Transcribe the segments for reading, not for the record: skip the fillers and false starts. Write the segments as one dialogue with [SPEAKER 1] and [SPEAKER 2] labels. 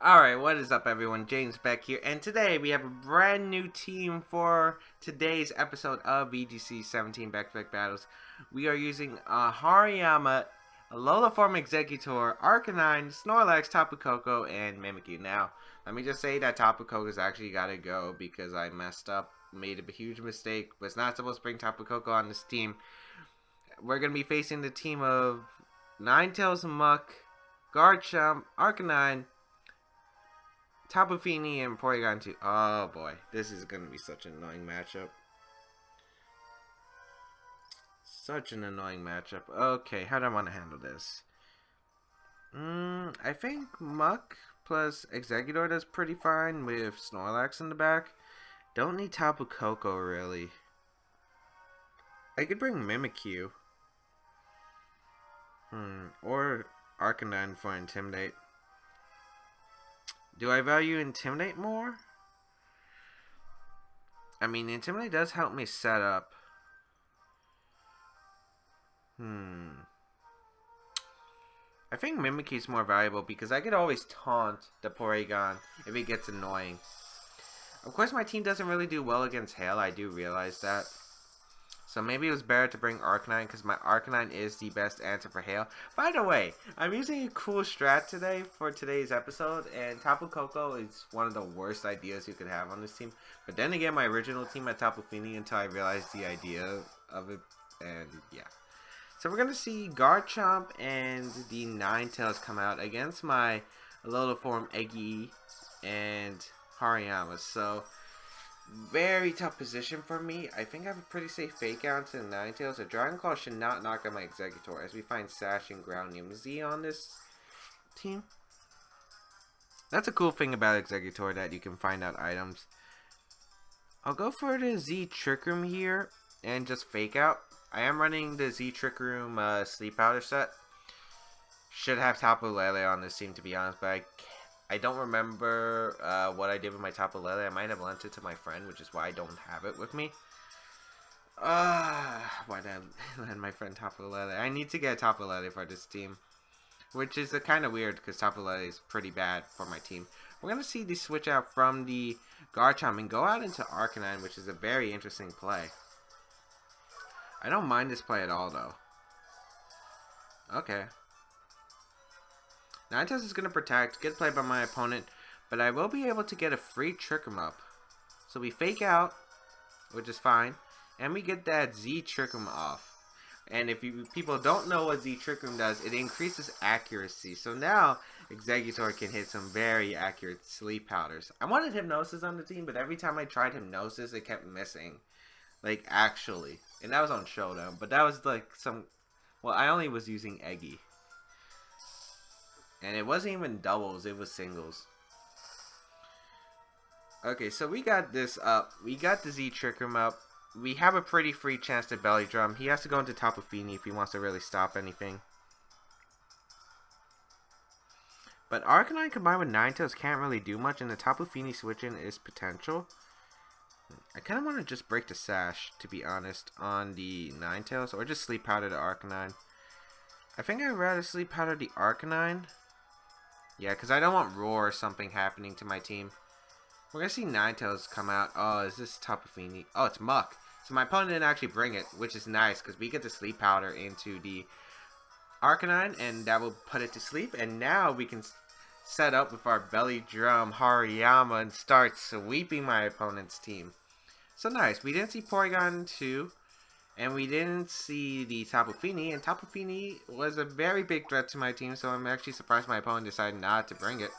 [SPEAKER 1] Alright, what is up everyone? James Baek here, and today we have a brand new team for today's episode of VGC 17 Back-to-Back Battles. We are using Hariyama, Alola Form Exeggutor, Arcanine, Snorlax, Tapu Koko, and Mimikyu. Now, let me just say that Tapu Koko's actually gotta go because I messed up, made a huge mistake, was not supposed to bring Tapu Koko on this team. We're gonna be facing the team of Ninetales, Muck, Garchomp, Arcanine, Tapu Fini, and Porygon 2. Oh boy, this is going to be such an annoying matchup. Such an annoying matchup. Okay, how do I want to handle this? I think Muck plus Exeggutor does pretty fine with Snorlax in the back. Don't need Tapu Koko really. I could bring Mimikyu. Or Arcanine for Intimidate. Do I value Intimidate more? I mean, Intimidate does help me set up. I think Mimikyu is more valuable because I could always taunt the Porygon if it gets annoying. Of course, my team doesn't really do well against Hail. I do realize that. So maybe it was better to bring Arcanine because my Arcanine is the best answer for Hail. By the way, I'm using a cool strat today for today's episode, and Tapu Koko is one of the worst ideas you could have on this team. But then again, my original team had Tapu Fini until I realized the idea of it, and yeah. So we're going to see Garchomp and the Ninetales come out against my Alola Form Eggy and Hariyama. So very tough position for me. I think I have a pretty safe fake out to the Ninetales. A Dragon Claw should not knock out my Exeggutor as we find Sash and Groundium Z on this team. That's a cool thing about Exeggutor, that you can find out items. I'll go for the Z Trick Room here and just fake out. I am running the Z Trick Room Sleep Powder set. Should have Tapu Lele on this team, to be honest, but I don't remember what I did with my Tapu Lele. I might have lent it to my friend, which is why I don't have it with me. Why did I lend my friend Tapu Lele? I need to get Tapu Lele for this team, which is kind of weird because Tapu Lele is pretty bad for my team. We're going to see the switch out from the Garchomp and go out into Arcanine, which is a very interesting play. I don't mind this play at all, though. Okay. Ninetales is going to protect, good play by my opponent, but I will be able to get a free Trick 'em Up. So we fake out, which is fine, and we get that Z Trick 'em off. And if people don't know what Z Trick Room does, it increases accuracy. So now Exeggutor can hit some very accurate Sleep Powders. I wanted Hypnosis on the team, but every time I tried Hypnosis, it kept missing. Like, actually. And that was on Showdown, but that was like some... Well, I only was using Eggy. And it wasn't even doubles, it was singles. Okay, so we got this up. We got the Z Trick Room up. We have a pretty free chance to Belly Drum. He has to go into Tapu Fini if he wants to really stop anything. But Arcanine combined with Ninetales can't really do much, and the Tapu Fini switch-in is potential. I kind of want to just break the Sash, to be honest, on the Ninetales, or just Sleep Powder the Arcanine. I think I'd rather Sleep Powder the Arcanine. Yeah, because I don't want Roar or something happening to my team. We're going to see Ninetales come out. Oh, is this Tapu Fini? Oh, it's Muck. So my opponent didn't actually bring it, which is nice, because we get the Sleep Powder into the Arcanine, and that will put it to sleep. And now we can set up with our Belly Drum Hariyama and start sweeping my opponent's team. So nice. We didn't see Porygon 2. And we didn't see the Tapu Fini, and Tapu Fini was a very big threat to my team, so I'm actually surprised my opponent decided not to bring it.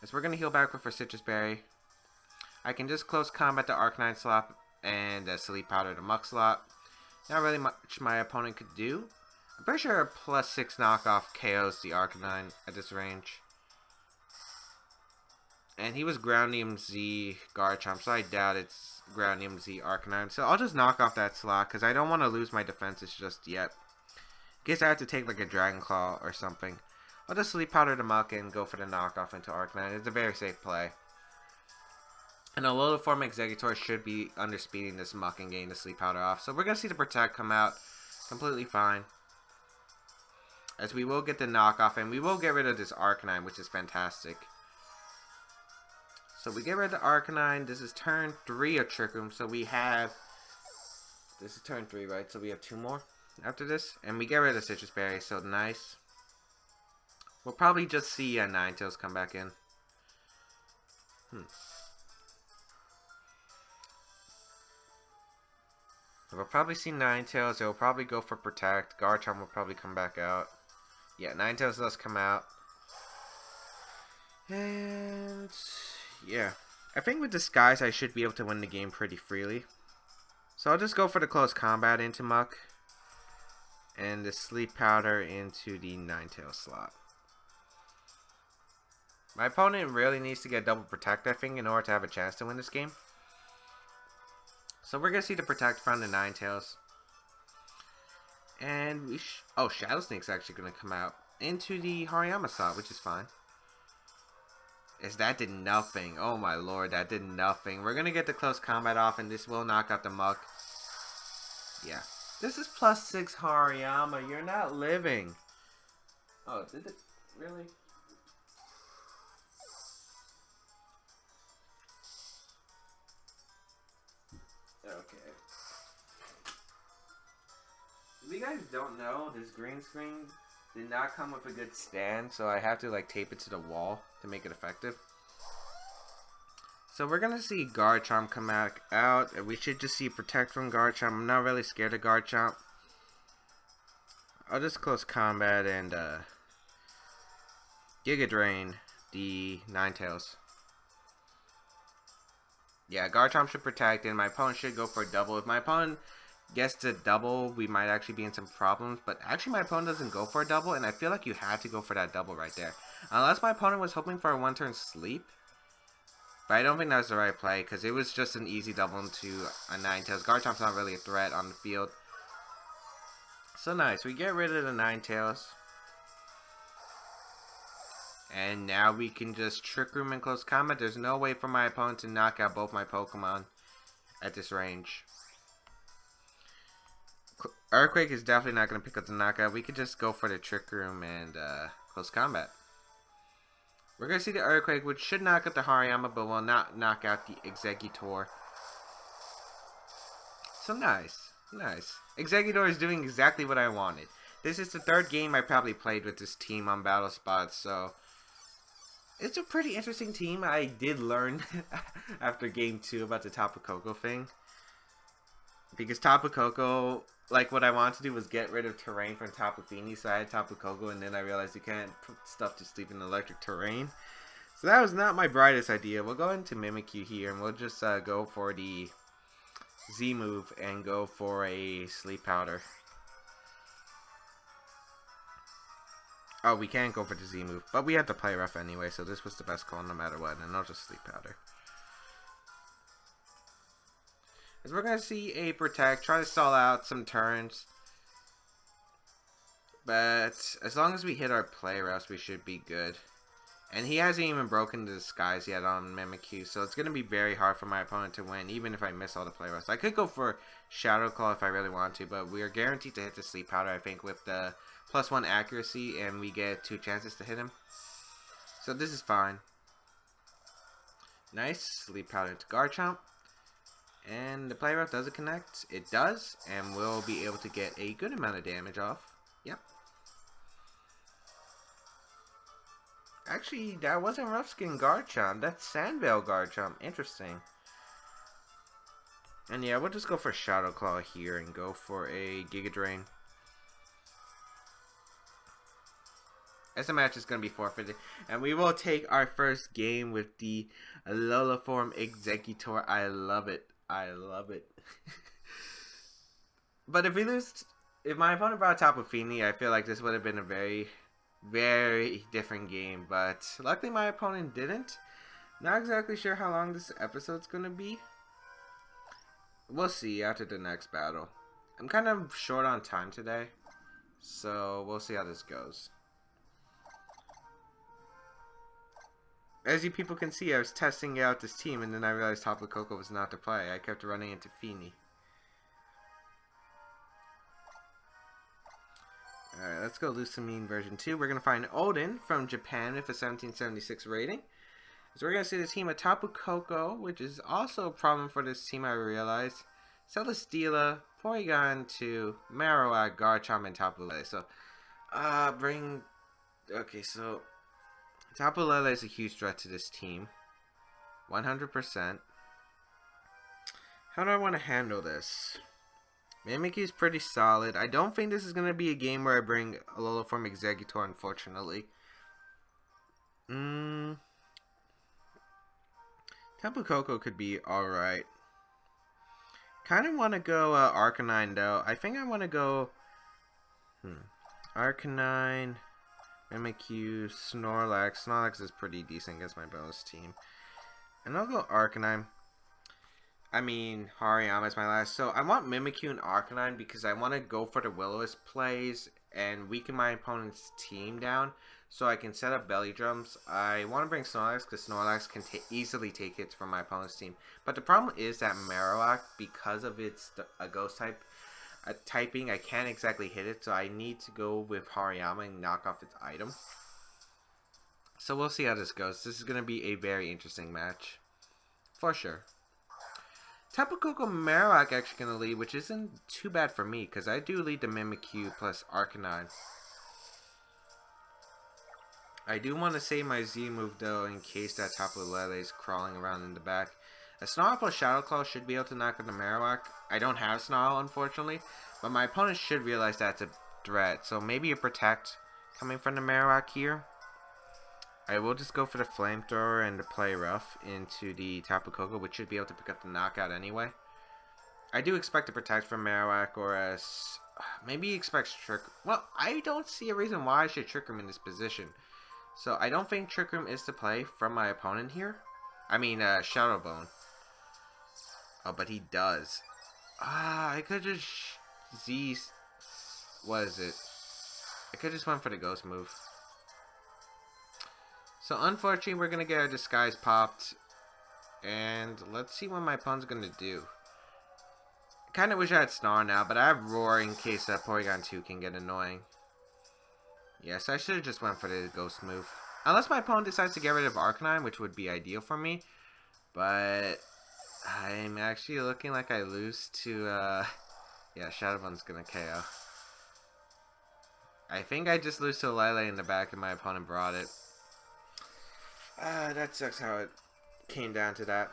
[SPEAKER 1] As we're going to heal back with our Citrus Berry. I can just close combat the Arcanine slot and Sleep Powder the Muck slot. Not really much my opponent could do. I'm pretty sure a +6 knockoff KOs the Arcanine at this range. And he was Groundium Z Garchomp, so I doubt it's Groundium Z Arcanine. So I'll just knock off that slot, because I don't want to lose my defenses just yet. In case I have to take like a Dragon Claw or something. I'll just Sleep Powder the Muck and go for the knockoff into Arcanine. It's a very safe play. And Alola Form Exeggutor should be underspeeding this Muck and getting the Sleep Powder off. So we're going to see the Protect come out completely fine. As we will get the knockoff, and we will get rid of this Arcanine, which is fantastic. So we get rid of the Arcanine. This is turn 3 of Trick Room. So we have... This is turn 3, right? So we have 2 more after this. And we get rid of Citrus Berry, so nice. We'll probably just see Ninetales come back in. We'll probably see Ninetales. It will probably go for Protect. Garchomp will probably come back out. Yeah, Ninetales does come out. And... yeah. I think with Disguise, I should be able to win the game pretty freely. So I'll just go for the Close Combat into Muck. And the Sleep Powder into the Ninetales slot. My opponent really needs to get double Protect, I think, in order to have a chance to win this game. So we're going to see the Protect from the Ninetales. And we oh, Shadow Sneak's actually going to come out into the Hariyama slot, which is fine. That did nothing. Oh my lord, that did nothing. We're going to get the Close Combat off, and this will knock out the Muck. Yeah. This is +6 Hariyama. You're not living. Oh, did it? Really? Okay. If you guys don't know, this green screen did not come with a good stand, so I have to like tape it to the wall to make it effective. So we're gonna see Garchomp come out, and we should just see Protect from Garchomp. I'm not really scared of Garchomp. I'll just Close Combat and Giga Drain the Ninetales. Yeah, Garchomp should Protect, and my opponent should go for a double. If my opponent gets to double, we might actually be in some problems. But actually, my opponent doesn't go for a double, and I feel like you had to go for that double right there. Unless my opponent was hoping for a one-turn sleep. But I don't think that was the right play, because it was just an easy double into a Ninetales. Garchomp's not really a threat on the field. So nice. We get rid of the Ninetales. And now we can just Trick Room and Close Combat. There's no way for my opponent to knock out both my Pokemon at this range. Earthquake is definitely not going to pick up the knockout. We could just go for the Trick Room and Close Combat. We're going to see the Earthquake, which should knock out the Hariyama, but will not knock out the Exeggutor. So nice. Nice. Exeggutor is doing exactly what I wanted. This is the 3rd game I probably played with this team on Battle Spots, so... it's a pretty interesting team. I did learn after game 2 about the Tapu Koko thing. Because Tapu Koko, like what I wanted to do was get rid of terrain from Tapu Fini, so I had Tapu Koko, and then I realized you can't put stuff to sleep in electric terrain. So that was not my brightest idea. We'll go into Mimikyu here, and we'll just go for the Z move and go for a Sleep Powder. Oh, we can't go for the Z move, but we had to play rough anyway, so this was the best call no matter what, and I'll just Sleep Powder. As we're going to see a Protect, try to stall out some turns, but as long as we hit our play routes, we should be good. And he hasn't even broken the Disguise yet on Mimikyu, so it's going to be very hard for my opponent to win, even if I miss all the play routes. I could go for Shadow Claw if I really want to, but we are guaranteed to hit the Sleep Powder, I think, with the +1 accuracy, and we get 2 chances to hit him. So this is fine. Nice. Sleep Powder to Garchomp. And the play route, does it connect? It does, and we'll be able to get a good amount of damage off. Yep. Actually, that wasn't Rough Skin Garchomp. That's Sandvale Garchomp. Interesting. And yeah, we'll just go for Shadow Claw here and go for a Giga Drain. As the match is going to be forfeited. And we will take our first game with the Alola form Exeggutor. I love it. I love it. But if we lose, if my opponent brought Tapu Fini, I feel like this would have been a very, very different game. But luckily my opponent didn't. Not exactly sure how long this episode's going to be. We'll see after the next battle. I'm kind of short on time today, so we'll see how this goes. As you people can see, I was testing out this team, and then I realized Tapu Koko was not to play. I kept running into Fini. Alright, let's go Lucamine version 2. We're going to find Odin from Japan with a 1776 rating. So we're going to see the team of Tapu Koko, which is also a problem for this team, I realized. Celesteela, Porygon 2, Marowak, Garchomp, and Tapu Lele. So, okay, so Tapu Lele is a huge threat to this team. 100%. How do I want to handle this? Mimikyu is pretty solid. I don't think this is going to be a game where I bring Alola from Exeggutor, unfortunately. Tapu Koko could be alright. Kind of want to go Arcanine, though. I think I want to go Arcanine, Mimikyu, Snorlax. Snorlax is pretty decent against my bonus team. And I'll go Arcanine. I mean, Hariyama is my last. So I want Mimikyu and Arcanine because I want to go for the Will-O-Wisp plays and weaken my opponent's team down so I can set up belly drums. I want to bring Snorlax because Snorlax can easily take hits from my opponent's team. But the problem is that Marowak, because of its a ghost type typing, I can't exactly hit it. So I need to go with Hariyama and knock off its item. So we'll see how this goes. This is going to be a very interesting match. For sure. Tapu Koko Marowak actually going to lead, which isn't too bad for me, because I do lead the Mimikyu plus Arcanine. I do want to save my Z move, though, in case that Tapu Lele is crawling around in the back. A Snarl plus Shadow Claw should be able to knock out the Marowak. I don't have Snarl, unfortunately, but my opponent should realize that's a threat, so maybe a Protect coming from the Marowak here. I will just go for the Flamethrower and the Play Rough into the Tapu Koko, which should be able to pick up the knockout anyway. I do expect a Protect from Marowak, or maybe he expects Trick. Well, I don't see a reason why I should Trick Room in this position. So I don't think Trick Room is the play from my opponent here. I mean, Shadow Bone. Oh, but he does. I could just what is it? I could just went for the Ghost move. So unfortunately, we're gonna get our Disguise popped, and let's see what my opponent's gonna do. Kind of wish I had Snarl now, but I have Roar in case Porygon 2 can get annoying. Yes, I should have just went for the Ghost move. Unless my opponent decides to get rid of Arcanine, which would be ideal for me. But I'm actually looking like I lose to, yeah, Shadow Bone's gonna KO. I think I just lose to Lele in the back and my opponent brought it. That sucks how it came down to that.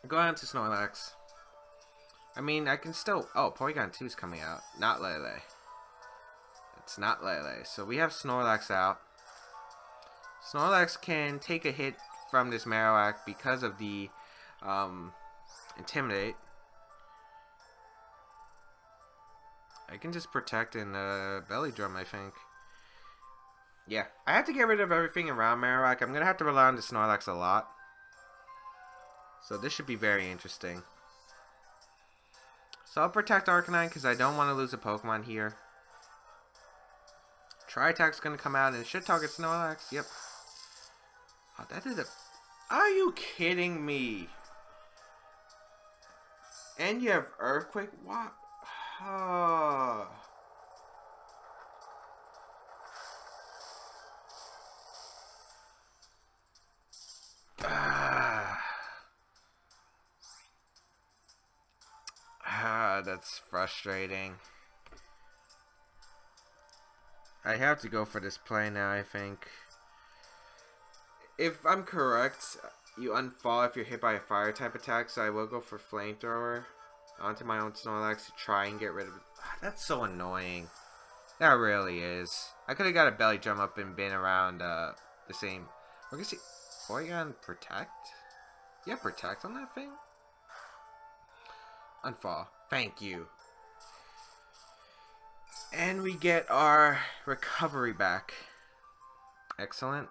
[SPEAKER 1] Go on to Snorlax. I mean, I can still... Oh, Porygon 2 is coming out. Not Lele. It's not Lele. So we have Snorlax out. Snorlax can take a hit from this Marowak because of the Intimidate. I can just Protect and Belly Drum, I think. Yeah, I have to get rid of everything around Marowak. I'm going to have to rely on the Snorlax a lot. So this should be very interesting. So I'll Protect Arcanine because I don't want to lose a Pokemon here. Tri-Attack's going to come out and it should target Snorlax. Yep. Oh, that is a... Are you kidding me? And you have Earthquake? What? Oh... That's frustrating. I have to go for this play now, I think. If I'm correct, you unfall if you're hit by a fire type attack, so I will go for Flamethrower onto my own Snorlax to try and get rid of it. That's so annoying. That really is. I could have got a belly drum up and been around the same. We're gonna see Porygon Protect? Yeah, Protect on that thing? Unfall. Thank you. And we get our recovery back. Excellent.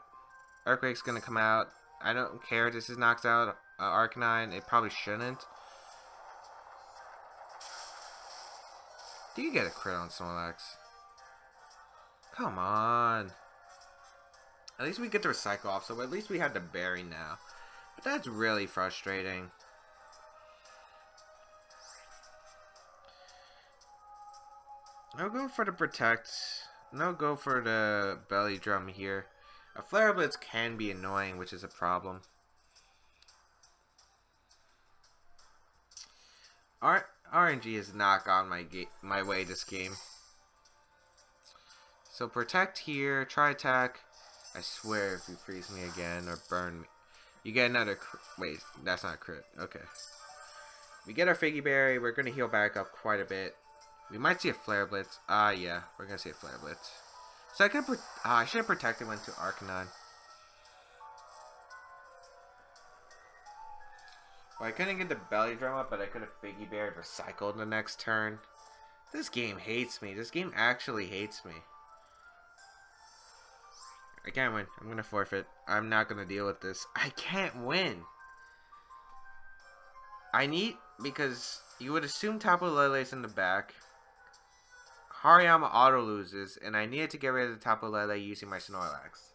[SPEAKER 1] Earthquake's gonna come out. I don't care if this is knocked out Arcanine. It probably shouldn't. Do you get a crit on Snorlax? Come on. At least we get to recycle off, so at least we had the berry now. But that's really frustrating. I'll go for the Protect. No, go for the belly drum here. A Flare Blitz can be annoying, which is a problem. RNG has not gone my way this game. So protect here, try attack. I swear if you freeze me again or burn me, you get another wait, that's not a crit. Okay. We get our Figgy Berry, we're gonna heal back up quite a bit. We might see a Flare Blitz. Yeah, we're gonna see a Flare Blitz. So I should have protected went to Arcanine. Well, I couldn't get the belly drum up, but I could have Figgy Berry recycled the next turn. This game hates me. This game actually hates me. I can't win. I'm gonna forfeit. I'm not gonna deal with this. I can't win. Because you would assume Tapu Lele's in the back. Hariyama auto loses, and I needed to get rid of the Tapu Lele using my Snorlax.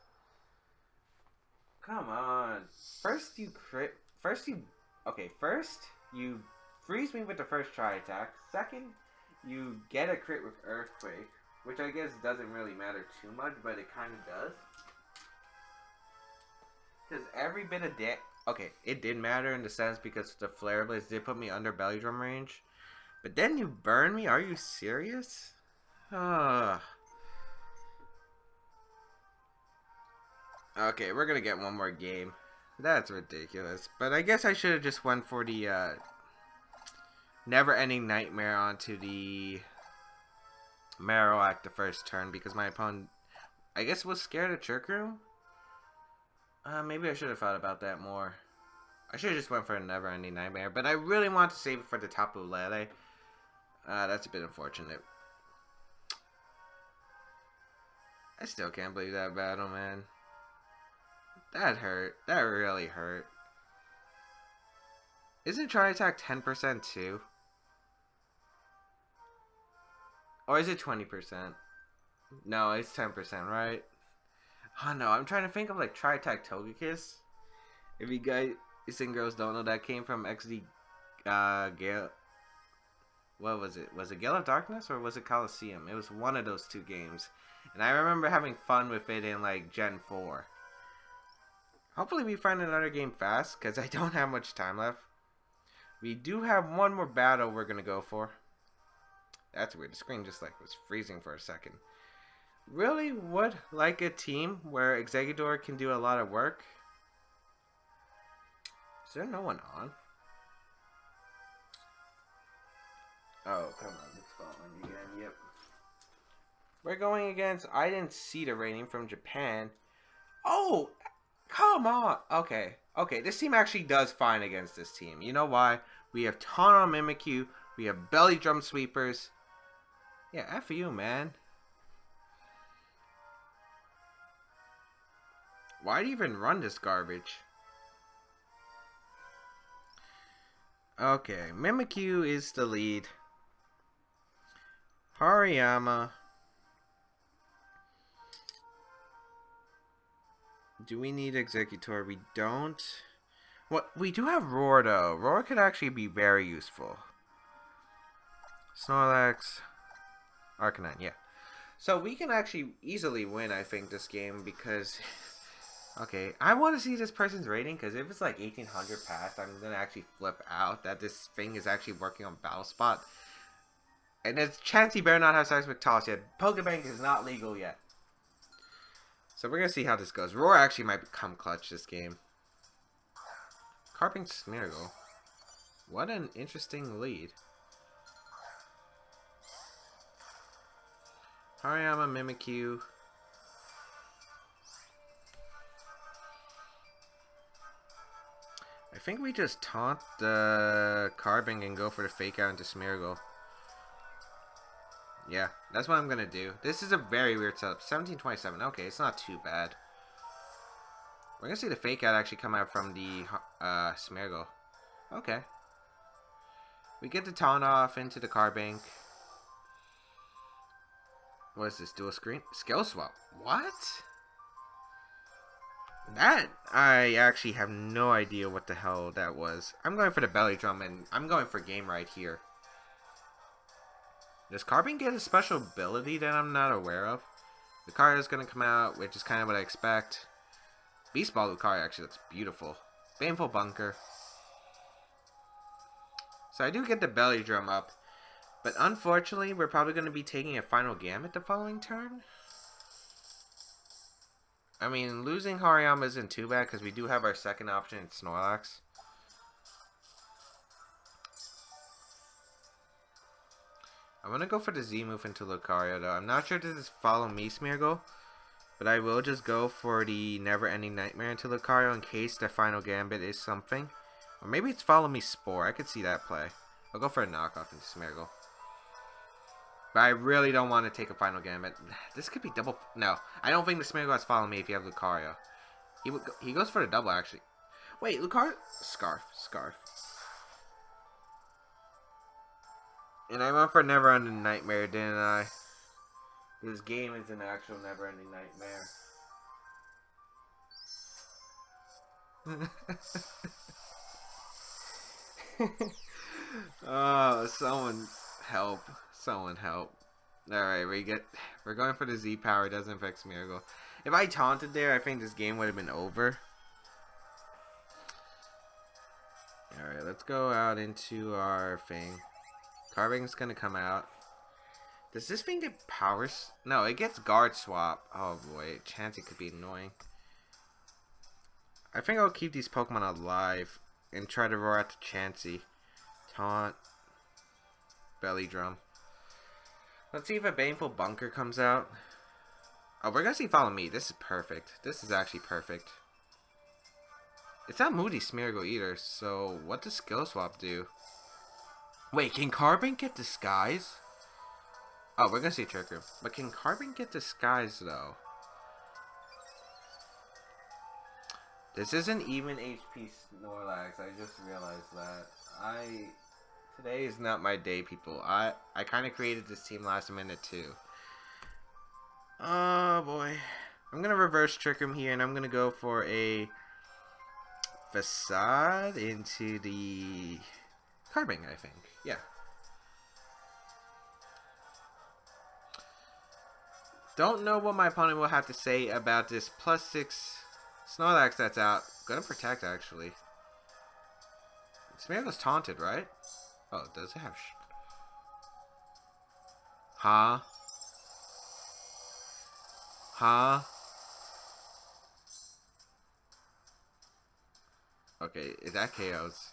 [SPEAKER 1] Come on. First you freeze me with the first try attack. Second, you get a crit with Earthquake, which I guess doesn't really matter too much, but it kind of does. Because every bit of okay, it did matter in the sense because the Flare Blades did put me under Belly Drum range. But then you burn me? Are you serious? Okay, we're gonna get one more game. That's ridiculous. But I guess I should have just went for the never-ending nightmare onto the Marowak the first turn because my opponent, I guess, was scared of Trick Room. Maybe I should have thought about that more. I should have just went for a never-ending nightmare, but I really want to save it for the Tapu Lele. That's a bit unfortunate. I still can't believe that battle, man. That hurt. That really hurt. Isn't Try Attack 10% too? Or is it 20%? No, it's 10%, right? Oh no, I'm trying to think of like Try Attack Togekiss. If you guys and girls don't know, that came from XD Gale. What was it? Was it Gale of Darkness or was it Coliseum? It was one of those two games. And I remember having fun with it in like Gen 4. Hopefully we find another game fast, because I don't have much time left. We do have one more battle we're going to go for. That's weird. The screen just like was freezing for a second. Really would like a team where Exeggutor can do a lot of work. Is there no one on? Oh, come on. It's falling again. Yep. We're going against... I didn't see the rating from Japan. Oh! Come on! Okay. Okay, this team actually does fine against this team. You know why? We have Taunt on Mimikyu. We have Belly Drum Sweepers. Yeah, F you, man. Why do you even run this garbage? Okay, Mimikyu is the lead. Hariyama. Do we need Exeggutor? We don't. What? We do have Roar, though. Roar could actually be very useful. Snorlax. Arcanine, yeah. So we can actually easily win, I think, this game because... Okay, I want to see this person's rating because if it's like 1800 past, I'm going to actually flip out that this thing is actually working on Battle Spot. And there's a chance he better not have sex with Toss yet. Pokebank is not legal yet. So we're going to see how this goes. Roar actually might become clutch this game. Carping Smeargle. What an interesting lead. Hariyama, Mimikyu. I think we just taunt the Carbing and go for the Fake Out into Smeargle. Yeah, that's what I'm going to do. This is a very weird setup. 1727. Okay, it's not too bad. We're going to see the Fake Out actually come out from the Smeargle. Okay. We get the Taunt off into the Carbink. What is this? Dual screen? Skill swap. What? That, I actually have no idea what the hell that was. I'm going for the Belly Drum and I'm going for Game right here. Does Carbink get a special ability that I'm not aware of? Lucario's gonna come out, which is kind of what I expect. Beast Ball Lucario, actually, that's beautiful. Baneful Bunker. So I do get the Belly Drum up. But unfortunately, we're probably going to be taking a final Gambit the following turn. I mean, losing Hariyama isn't too bad because we do have our second option in Snorlax. I'm going to go for the Z move into Lucario though. I'm not sure if this is Follow Me Smeargle. But I will just go for the Never Ending Nightmare into Lucario in case the final Gambit is something. Or maybe it's Follow Me Spore. I could see that play. I'll go for a knockoff into Smeargle. But I really don't want to take a final Gambit. This could be double. No, I don't think the Smeargle has Follow Me if you have Lucario. He goes for the double actually. Wait, Lucario? Scarf. And I went for Never Ending Nightmare, didn't I? This game is an actual Never Ending Nightmare. Oh, someone help. Someone help. Alright, we're going for the Z power, doesn't affect Smeargle. If I taunted there, I think this game would have been over. Alright, let's go out into our thing. Carbing's gonna come out. Does this thing get powers? No, it gets guard swap. Oh boy, Chansey could be annoying. I think I'll keep these Pokemon alive and try to roar out to Chansey. Taunt. Belly Drum. Let's see if a Baneful Bunker comes out. Oh, we're gonna see Follow Me. This is perfect. This is actually perfect. It's not Moody Smeargle either, so what does Skill Swap do? Wait, can Carbink get Disguise? Oh, we're gonna see Trick Room. But can Carbink get Disguise though? This isn't even HP Snorlax. I just realized that. Today is not my day, people. I kind of created this team last minute too. Oh boy. I'm gonna reverse Trick Room here, and I'm gonna go for a Facade into the Carbink, I think. Yeah. Don't know what my opponent will have to say about this +6 Snorlax that's out. Gonna protect, actually. Smeargle's taunted, right? Oh, does it have Huh? Okay, is that KOs?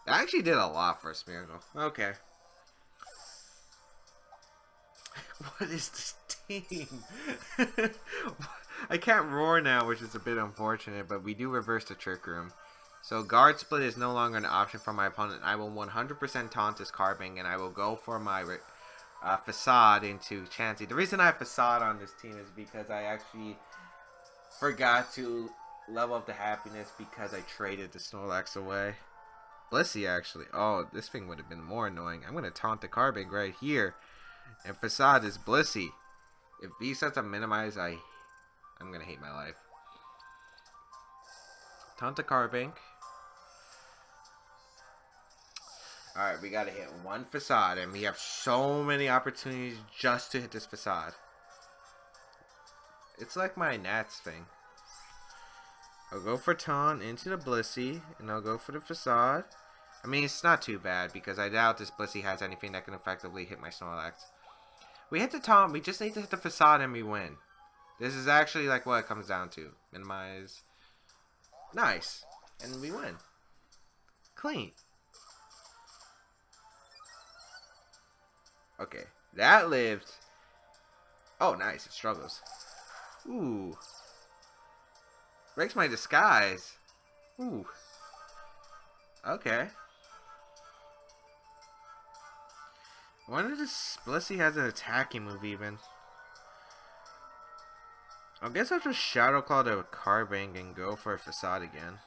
[SPEAKER 1] I actually did a lot for a Smeargle. Okay. What is this team? I can't roar now, which is a bit unfortunate, but we do reverse the Trick Room. So Guard Split is no longer an option for my opponent. I will 100% taunt this Carbink, and I will go for my Facade into Chansey. The reason I have Facade on this team is because I actually forgot to level up the happiness because I traded the Snorlax away. Blissey, actually. Oh, this thing would have been more annoying. I'm going to taunt the Carbink right here. And Facade is Blissey. If he sets a Minimize, I'm going to hate my life. Taunt the Carbink. Alright, we got to hit one Facade. And we have so many opportunities just to hit this Facade. It's like my Nats thing. I'll go for Taunt into the Blissey. And I'll go for the Facade. I mean, it's not too bad because I doubt this Blissey has anything that can effectively hit my Snorlax. We hit the Taunt, we just need to hit the Facade and we win. This is actually like what it comes down to. Minimize. Nice. And we win. Clean. Okay. That lived. Oh, nice. It struggles. Ooh. Breaks my disguise. Ooh. Okay. I wonder if this Blissey has an attacking move even. I guess I'll just Shadow Claw to a Carbink and go for a Facade again.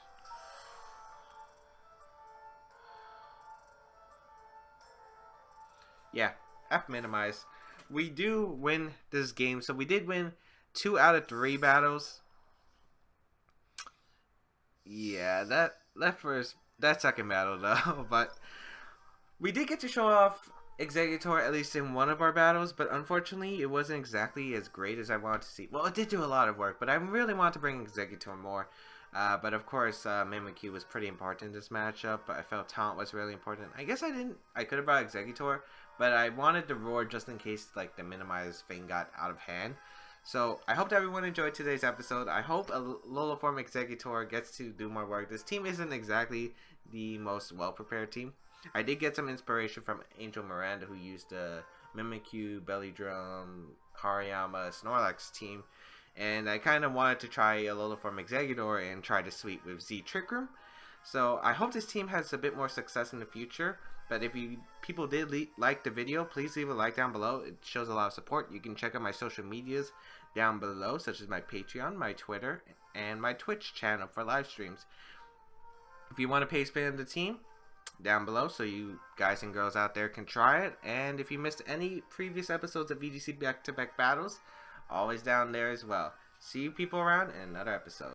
[SPEAKER 1] Yeah, half minimize. We do win this game, so we did win 2 out of 3 battles. Yeah, that second battle though, but we did get to show off Exeggutor at least in one of our battles, but unfortunately it wasn't exactly as great as I wanted to see. Well, it did do a lot of work, but I really want to bring Exeggutor more. But of course, Mimikyu was pretty important in this matchup. But I felt Taunt was really important. I guess I could have brought Exeggutor, but I wanted to roar just in case like the minimized thing got out of hand. So I hope everyone enjoyed today's episode. I hope Alola Form Exeggutor gets to do more work. This team isn't exactly the most well-prepared team. I did get some inspiration from Angel Miranda, who used the Mimikyu, Belly Drum, Hariyama, Snorlax team. And I kind of wanted to try Alola Form Exeggutor and try to sweep with Z Trick Room. So I hope this team has a bit more success in the future. But if people did like the video, please leave a like down below. It shows a lot of support. You can check out my social medias down below, such as my Patreon, my Twitter, and my Twitch channel for live streams. If you want to pay spin the team, down below so you guys and girls out there can try it. And if you missed any previous episodes of VGC back-to-back battles, always down there as well. See you people around in another episode.